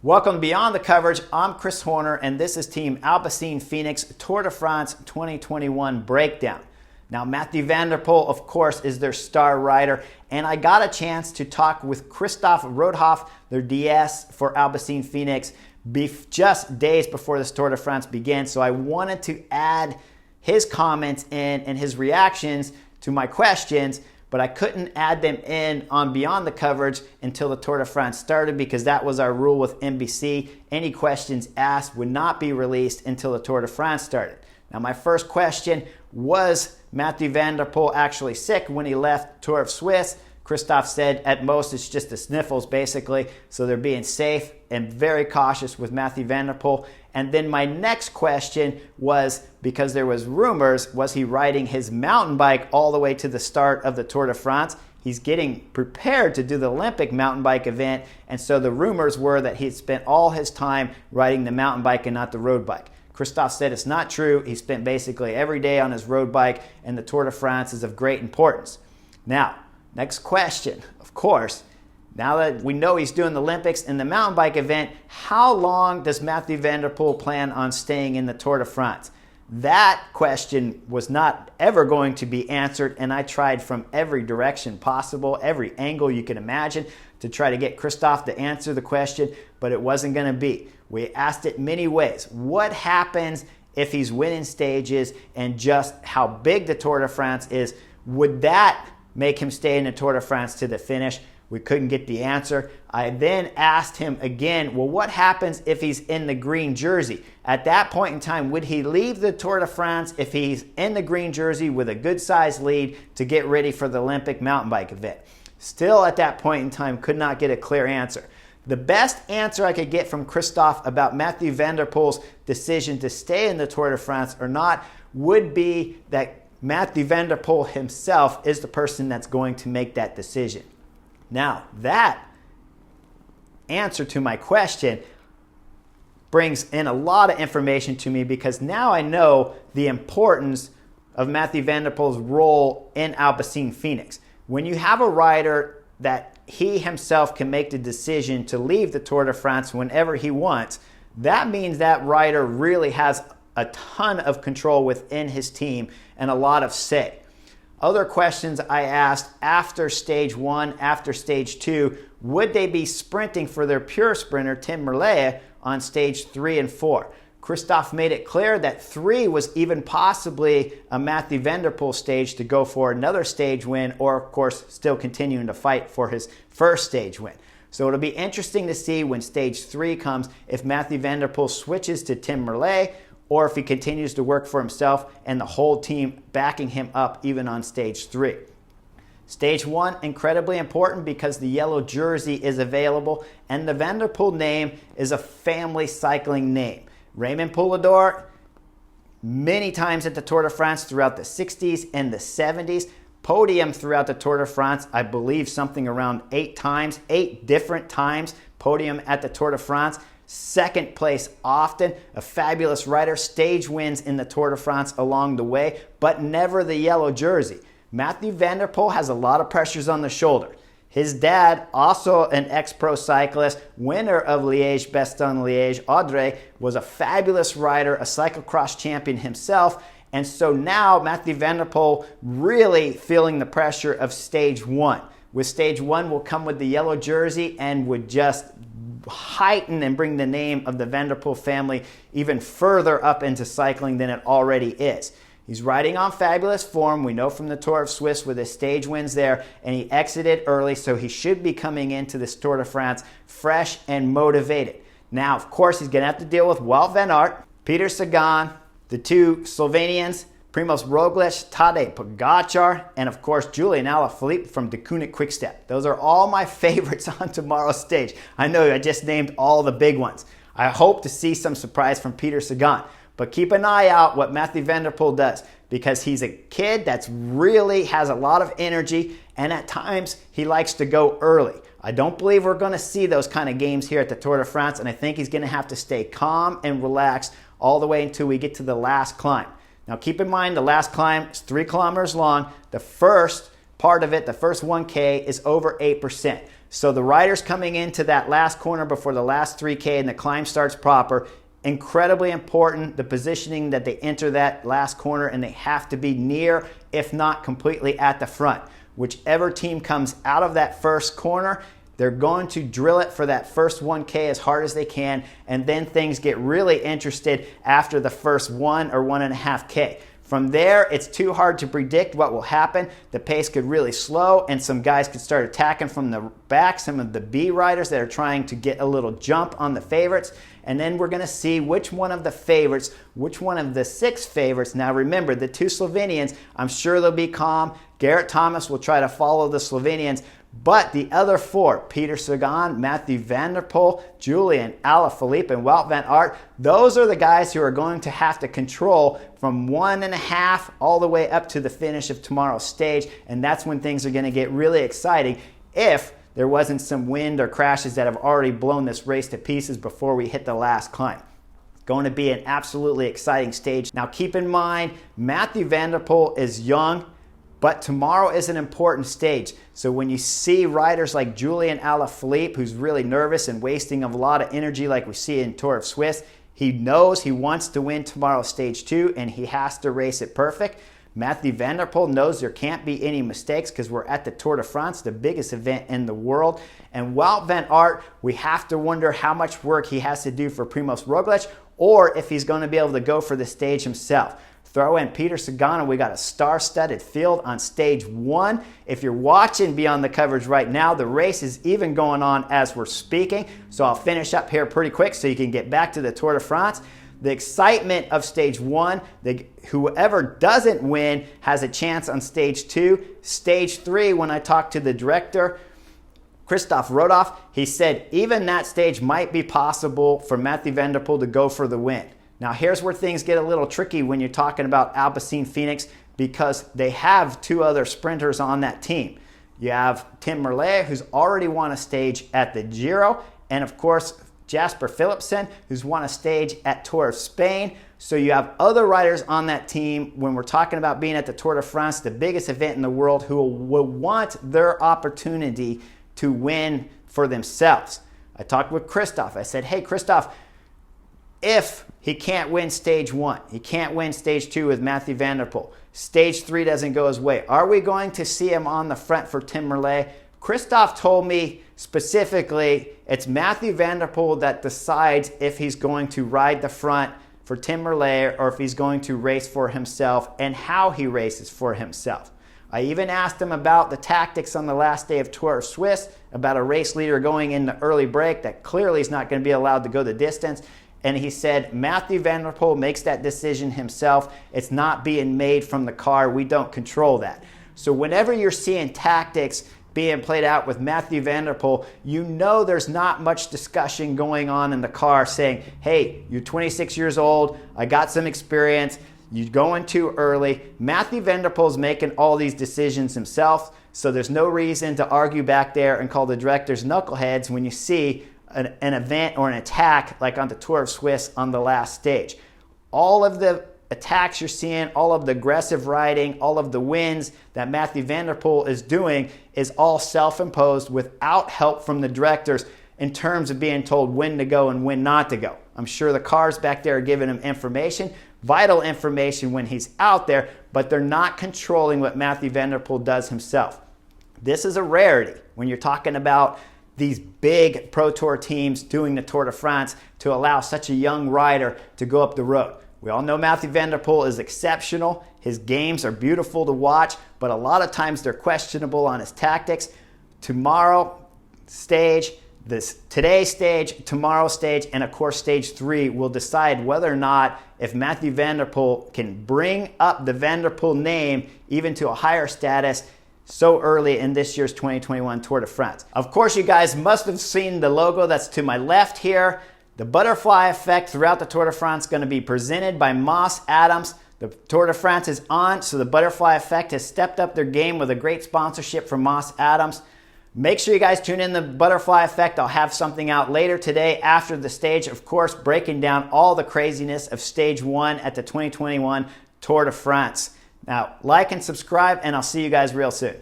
Welcome to Beyond the Coverage. I'm Chris Horner, and this is Team Alpecin Phoenix Tour de France 2021 breakdown. Now, Mathieu van der Poel, of course, is their star rider, and I got a chance to talk with Christoph Roodhoff, their DS for Alpecin Phoenix, just days before this Tour de France began. So I wanted to add his comments in and his reactions to my questions, but I couldn't add them in on Beyond the Coverage until the Tour de France started because that was our rule with NBC. Any questions asked would not be released until the Tour de France started. Now, my first question was Mathieu van der Poel actually sick when he left Tour of Swiss? Christoph said at most it's just the sniffles basically, so they're being safe and very cautious with Mathieu van der Poel. And then my next question was, because there was rumors, was he riding his mountain bike all the way to the start of the Tour de France? He's getting prepared to do the Olympic mountain bike event, and so the rumors were that he spent all his time riding the mountain bike and not the road bike. Christoph said it's not true. He spent basically every day on his road bike, and the Tour de France is of great importance. Now, next question, of course, now that we know he's doing the Olympics and the mountain bike event, how long does Mathieu van der Poel plan on staying in the Tour de France? That question was not ever going to be answered, and I tried from every direction possible, every angle you can imagine, to try to get Christoph to answer the question, but it wasn't going to be. We asked it many ways. What happens if he's winning stages, and just how big the Tour de France is? Would that make him stay in the Tour de France to the finish? We couldn't get the answer. I then asked him again, well, what happens if he's in the green jersey? At that point in time, would he leave the Tour de France if he's in the green jersey with a good sized lead to get ready for the Olympic mountain bike event? Still at that point in time, could not get a clear answer. The best answer I could get from Christoph about Mathieu van der Poel's decision to stay in the Tour de France or not would be that Mathieu van der Poel himself is the person that's going to make that decision. Now, that answer to my question brings in a lot of information to me because now I know the importance of Mathieu van der Poel's role in Alpecin Phoenix. When you have a rider that he himself can make the decision to leave the Tour de France whenever he wants, that means that rider really has a ton of control within his team and a lot of say. Other questions I asked after stage 1, after stage 2, would they be sprinting for their pure sprinter, Tim Merlier, on stage 3 and 4? Christoph made it clear that 3 was even possibly a Mathieu van der Poel stage to go for another stage win, or of course still continuing to fight for his first stage win. So it'll be interesting to see when stage 3 comes if Mathieu van der Poel switches to Tim Merlier, or if he continues to work for himself and the whole team backing him up even on stage 3. Stage 1, incredibly important because the yellow jersey is available, and the Van der Poel name is a family cycling name. Raymond Poulidor, many times at the Tour de France throughout the 60s and the 70s, podium throughout the Tour de France, I believe something around 8 different times podium at the Tour de France. Second place often, a fabulous rider, stage wins in the Tour de France along the way, but never the yellow jersey. Mathieu van der Poel has a lot of pressures on the shoulder. His dad, also an ex-pro cyclist, winner of Liège-Bastogne-Liège, Audrey, was a fabulous rider, a cyclocross champion himself, and so now Mathieu van der Poel really feeling the pressure of stage 1. With stage 1 will come with the yellow jersey and would just heighten and bring the name of the Van der Poel family even further up into cycling than it already is. He's riding on fabulous form. We know from the Tour of Swiss with his stage wins there, and he exited early, so he should be coming into this Tour de France fresh and motivated. Now, of course, he's going to have to deal with Wout van Aert, Peter Sagan, the 2 Slovenians, Primoz Roglic, Tadej Pogačar, and of course Julian Alaphilippe from Deceuninck Quickstep. Those are all my favorites on tomorrow's stage. I know I just named all the big ones. I hope to see some surprise from Peter Sagan, but keep an eye out what Mathieu van der Poel does because he's a kid that's really has a lot of energy, and at times he likes to go early. I don't believe we're going to see those kind of games here at the Tour de France, and I think he's going to have to stay calm and relaxed all the way until we get to the last climb. Now keep in mind the last climb is 3 kilometers long. The first part of it, the first 1K, is over 8%. So the riders coming into that last corner before the last 3K and the climb starts proper, incredibly important, the positioning that they enter that last corner, and they have to be near, if not completely at the front. Whichever team comes out of that first corner, they're going to drill it for that first 1K as hard as they can, and then things get really interested after the first 1 or 1.5K. From there, it's too hard to predict what will happen. The pace could really slow, and some guys could start attacking from the back, some of the B riders that are trying to get a little jump on the favorites. And then we're going to see which one of the favorites, which one of the 6 favorites. Now remember, the 2 Slovenians, I'm sure they'll be calm. Garrett Thomas will try to follow the Slovenians. But the other 4, Peter Sagan, Mathieu van der Poel, Julian Alaphilippe, and Wout van Aert, those are the guys who are going to have to control from 1.5 all the way up to the finish of tomorrow's stage. And that's when things are going to get really exciting if there wasn't some wind or crashes that have already blown this race to pieces before we hit the last climb. Going to be an absolutely exciting stage. Now keep in mind, Mathieu van der Poel is young, but tomorrow is an important stage. So when you see riders like Julian Alaphilippe, who's really nervous and wasting a lot of energy like we see in Tour of Swiss, he knows he wants to win tomorrow's stage 2 and he has to race it perfect. Mathieu van der Poel knows there can't be any mistakes because we're at the Tour de France, the biggest event in the world. And Wout van Aert, we have to wonder how much work he has to do for Primoz Roglic, or if he's going to be able to go for the stage himself. Throw in Peter Sagan, and we got a star-studded field on stage 1. If you're watching Beyond the Coverage right now, the race is even going on as we're speaking. So I'll finish up here pretty quick so you can get back to the Tour de France. The excitement of stage 1, whoever doesn't win has a chance on stage 2. Stage 3, when I talked to the director, Christoph Rodoff, he said even that stage might be possible for Mathieu van der Poel to go for the win. Now here's where things get a little tricky when you're talking about Alpecin Phoenix, because they have 2 other sprinters on that team. You have Tim Merlier, who's already won a stage at the Giro, and of course Jasper Philipsen, who's won a stage at Tour of Spain. So you have other riders on that team when we're talking about being at the Tour de France, the biggest event in the world, who will want their opportunity to win for themselves. I talked with Christoph. I said, hey Christoph, if he can't win stage 1, he can't win stage 2 with Mathieu van der Poel, stage 3 doesn't go his way, are we going to see him on the front for Tim Merlier? Christoph told me specifically it's Mathieu van der Poel that decides if he's going to ride the front for Tim Merlier or if he's going to race for himself and how he races for himself. I even asked him about the tactics on the last day of Tour of Swiss, about a race leader going in the early break that clearly is not going to be allowed to go the distance. And he said Mathieu van der Poel makes that decision himself. It's not being made from the car. We don't control that. So whenever you're seeing tactics being played out with Mathieu van der Poel, you know there's not much discussion going on in the car saying, hey, you're 26 years old, I got some experience, you're going too early. Mathieu van der Poel's making all these decisions himself, so there's no reason to argue back there and call the directors knuckleheads when you see an event or an attack like on the Tour of Swiss on the last stage. All of the attacks you're seeing, all of the aggressive riding, all of the wins that Mathieu van der Poel is doing is all self-imposed without help from the directors in terms of being told when to go and when not to go. I'm sure the cars back there are giving him information, vital information when he's out there, but they're not controlling what Mathieu van der Poel does himself. This is a rarity when you're talking about these big Pro Tour teams doing the Tour de France to allow such a young rider to go up the road. We all know Mathieu van der Poel is exceptional. His games are beautiful to watch, but a lot of times they're questionable on his tactics. Tomorrow stage, today's stage, tomorrow's stage, and of course stage 3 will decide whether or not if Mathieu van der Poel can bring up the Van der Poel name even to a higher status so early in this year's 2021 Tour de France. Of course, you guys must have seen the logo that's to my left here. The butterfly effect throughout the Tour de France is going to be presented by Moss Adams. The Tour de France is on, so the butterfly effect has stepped up their game with a great sponsorship from Moss Adams. Make sure you guys tune in the butterfly effect. I'll have something out later today after the stage, of course, breaking down all the craziness of stage 1 at the 2021 Tour de France. Now, like and subscribe, and I'll see you guys real soon.